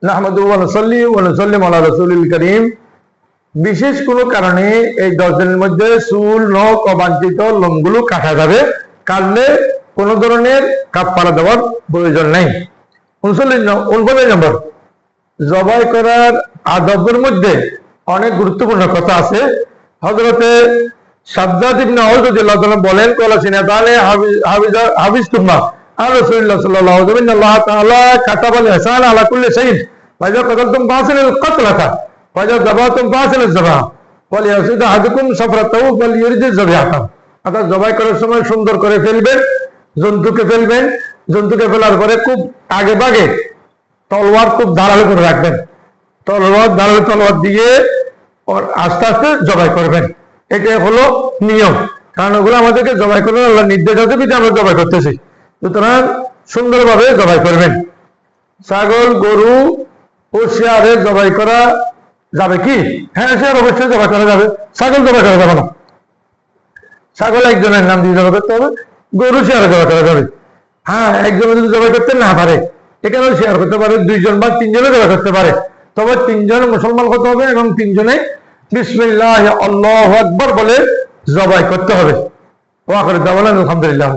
নাহমাদুহু ওয়া নুসাল্লি ওয়া নুসাল্লিমু আলা রাসূলিল কারীম। বিশেষ কোনো কারণে এই 10 দিনের মধ্যে চুল, নখ, অবাঞ্ছিত লোমগুলো কাটা যাবে, কাটলে কোনো ধরনের কাফারা দেওয়ার প্রয়োজন নেই। 39 নম্বর, জবাই করার আদবের মধ্যে অনেক গুরুত্বপূর্ণ কথা আছে। হযরতে শাদ্দাদ ইবনে আউস রাদিয়াল্লাহু তাআলা বলেন, ক্বালা সিনাতানে হাফিজতুমা আর রাসূলুল্লাহ সাল্লাল্লাহু আলাইহি ওয়া সাল্লাম, আল্লাহ তাআলা কাতাবাল ইহসান আলা কুল্লি শাইইন, ফাইজা কাতালতুম ফাসিলুল কাতলাতা, ফাইজা যাবাতুম ফাসিলুজ যাবাহ, ওয়ালিয়াসিদ আহাদুকুম সাফরাতাহু ফালিয়ুরজি যাবিহাতা। অর্থাৎ জবাই করার সময় সুন্দর করে ফেলবেন, জন্তুকে ফেলবেন। জন্তুকে ফেলার পরে খুব আগে ভাগে তলোয়ার খুব ধারালো করে রাখবেন। তলোয়ার দিয়ে আস্তে আস্তে জবাই করবেন। এটা হলো নিয়ম, কারণ ওগুলো আমাদেরকে জবাই করার আল্লাহ নির্দেশ আছে, কিন্তু আমরা জবাই করতেছি। সুতরাং সুন্দরভাবে জবাই করবেন। ছাগল, গরু ও শেয়ারে জবাই করা যাবে কি? হ্যাঁ, শেয়ার অবশ্যই জবাই করা যাবে, ছাগল জবাই করা যাবে না। ছাগল একজনের নাম দিয়ে জবাই করতে হবে, গরু শেয়ারে জবাই করা যাবে। হ্যাঁ, একজনে যদি জবাই করতে না পারে, এখানেও শেয়ার করতে পারে, 2 জন বা 3 জনে জবাই করতে পারে। তবে 3 জন মুসলমান হতে হবে এবং 3 জনে বিসমিল্লাহ আল্লাহু আকবার বলে জবাই করতে হবে। ওয়া আখিরু দাওয়ানা আলহামদুলিল্লাহ।